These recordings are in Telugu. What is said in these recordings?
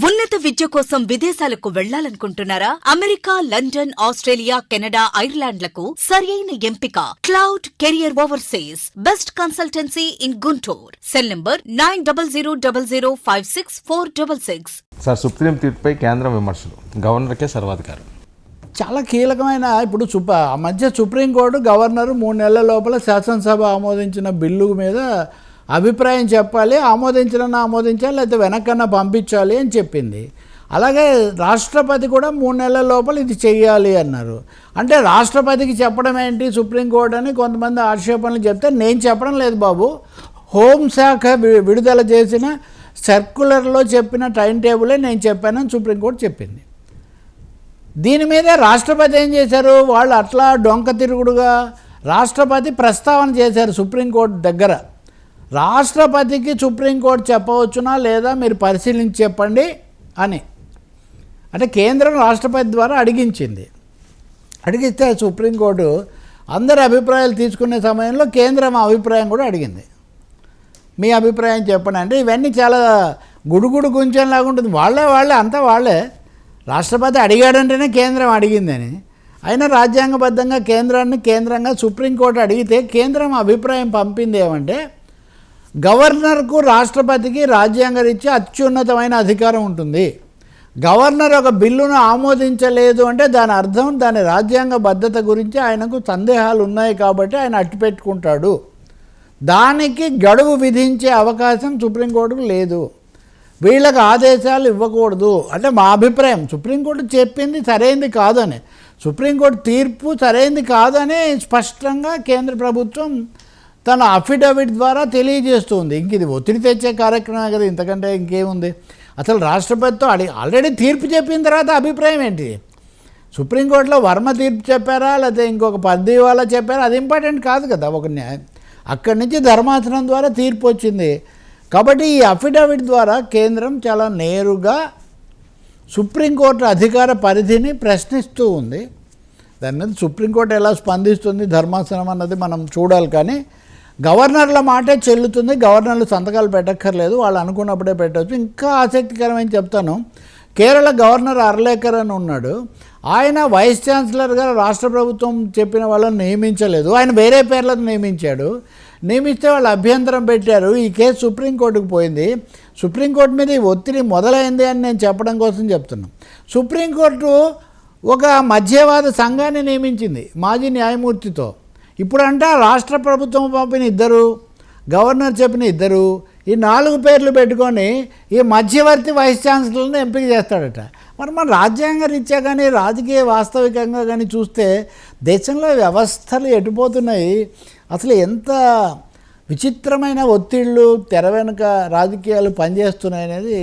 ఉన్నత విద్య కోసం విదేశాలకు వెళ్లాలనుకుంటున్నారా? అమెరికా, లండన్, ఆస్ట్రేలియా, కెనడా, ఐర్లాండ్లకు సరియైన ఎంపిక cloud career overseas. Best consultancy in Guntur. Cell number 9000564666. Sir, supreme తీర్పుపై కేంద్రం విమర్శలు, గవర్నర్కే సర్వాధికారం. చాలా కీలకమైన ఇప్పుడు ఆ మధ్య సుప్రీంకోర్టు గవర్నరు 3 నెలల లోపల శాసనసభ ఆమోదించిన బిల్లు మీద అభిప్రాయం చెప్పాలి, ఆమోదించాలి లేకపోతే వెనకన్నా పంపించాలి అని చెప్పింది. అలాగే రాష్ట్రపతి కూడా 3 నెలల లోపల ఇది చెయ్యాలి అన్నారు. అంటే రాష్ట్రపతికి చెప్పడం ఏంటి సుప్రీంకోర్టు అని కొంతమంది ఆక్షేపణలు చెప్తే, నేను చెప్పడం లేదు బాబు, హోంశాఖ విడుదల చేసిన సర్క్యులర్లో చెప్పిన టైం టేబులే నేను చెప్పానని సుప్రీంకోర్టు చెప్పింది. దీని మీద రాష్ట్రపతి ఏం చేశారు, వాళ్ళు అట్లా డొంక తిరుగుడుగా రాష్ట్రపతి ప్రస్తావన చేశారు సుప్రీంకోర్టు దగ్గర. రాష్ట్రపతికి సుప్రీంకోర్టు చెప్పవచ్చునా లేదా మీరు పరిశీలించి చెప్పండి అని. అంటే కేంద్రం రాష్ట్రపతి ద్వారా అడిగించింది. అడిగిస్తే సుప్రీంకోర్టు అందరి అభిప్రాయాలు తీసుకునే సమయంలో కేంద్రం అభిప్రాయం కూడా అడిగింది. మీ అభిప్రాయం చెప్పండి అంటే ఇవన్నీ చాలా గుడుగుడు గుంచెంలాగా ఉంటుంది. వాళ్ళే అంతా వాళ్ళే. రాష్ట్రపతి అడిగాడంటేనే కేంద్రం అడిగిందని. అయినా రాజ్యాంగబద్ధంగా కేంద్రంగా సుప్రీంకోర్టు అడిగితే కేంద్రం అభిప్రాయం పంపింది ఏమంటే, గవర్నర్కు రాష్ట్రపతికి రాజ్యాంగరీత్యా అత్యున్నతమైన అధికారం ఉంటుంది. గవర్నర్ ఒక బిల్లును ఆమోదించలేదు అంటే దాని అర్థం దాని రాజ్యాంగ భద్రత గురించి ఆయనకు సందేహాలు ఉన్నాయి కాబట్టి ఆయన అట్టిపెట్టుకుంటాడు. దానికి గడువు విధించే అవకాశం సుప్రీంకోర్టుకు లేదు. వీళ్ళకి ఆదేశాలు ఇవ్వకూడదు అంటే మా అభిప్రాయం. సుప్రీంకోర్టు చెప్పింది సరైంది కాదని, సుప్రీంకోర్టు తీర్పు సరైంది కాదని స్పష్టంగా కేంద్ర ప్రభుత్వం తన అఫిడవిట్ ద్వారా తెలియజేస్తుంది. ఇంక ఇది ఒత్తిడి తెచ్చే కార్యక్రమమే కదా, ఇంతకంటే ఇంకేముంది. అసలు రాష్ట్రపతితో ఆల్రెడీ తీర్పు చెప్పిన తర్వాత అభిప్రాయం ఏంటి? సుప్రీంకోర్టులో వర్మ తీర్పు చెప్పారా లేకపోతే ఇంకొక పర్దీవాలా చెప్పారా, అది ఇంపార్టెంట్ కాదు కదా. ఒక అక్కడి నుంచి ధర్మాసనం ద్వారా తీర్పు వచ్చింది కాబట్టి ఈ అఫిడవిట్ ద్వారా కేంద్రం చాలా నేరుగా సుప్రీంకోర్టు అధికార పరిధిని ప్రశ్నిస్తూ ఉంది. దాని మీద సుప్రీంకోర్టు ఎలా స్పందిస్తుంది ధర్మాసనం అన్నది మనం చూడాలి. కానీ గవర్నర్ల మాటే చెల్లుతుంది. గవర్నర్లు సంతకాలు పెట్టక్కర్లేదు, వాళ్ళు అనుకున్నప్పుడే పెట్టవచ్చు. ఇంకా ఆసక్తికరమైన చెప్తాను, కేరళ గవర్నర్ అర్లేకర్ అని ఉన్నాడు. ఆయన వైస్ ఛాన్సలర్గా రాష్ట్ర ప్రభుత్వం చెప్పిన వాళ్ళని నియమించలేదు, ఆయన వేరే పేర్లను నియమించాడు. నియమిస్తే వాళ్ళు అభ్యంతరం పెట్టారు. ఈ కేసు సుప్రీంకోర్టుకు పోయింది. సుప్రీంకోర్టు మీద ఈ ఒత్తిడి మొదలైంది అని నేను చెప్పడం కోసం చెప్తున్నాను. సుప్రీంకోర్టు ఒక మధ్యవాద సంఘాన్ని నియమించింది మాజీ న్యాయమూర్తితో. ఇప్పుడంట రాష్ట్ర ప్రభుత్వం పంపిన 2, గవర్నర్ చెప్పిన 2, ఈ 4 పేర్లు పెట్టుకొని ఈ మధ్యవర్తి వైస్ ఛాన్సలర్ని ఎంపిక చేస్తాడట. మరి మన రాజ్యాంగ రీత్యా కానీ రాజకీయ వాస్తవికంగా కానీ చూస్తే దేశంలో వ్యవస్థలు ఎటుపోతున్నాయి, అసలు ఎంత విచిత్రమైన ఒత్తిళ్ళు తెర వెనుక రాజకీయాలు పనిచేస్తున్నాయి అనేది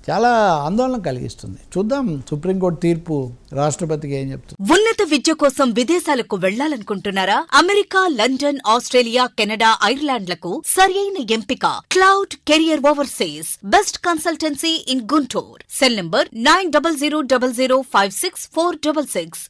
చాలా ఆందోళన కలిగిస్తుంది. చూద్దాం సుప్రీంకోర్టు తీర్పు రాష్ట్రపతికి ఏం చెప్తుంది. ఉన్నత విద్య కోసం విదేశాలకు వెళ్లాలనుకుంటున్నారా? అమెరికా, లండన్, ఆస్ట్రేలియా, కెనడా, ఐర్లాండ్లకు సరియైన ఎంపిక cloud career overseas. Best consultancy in Guntur. Cell number 9000564666.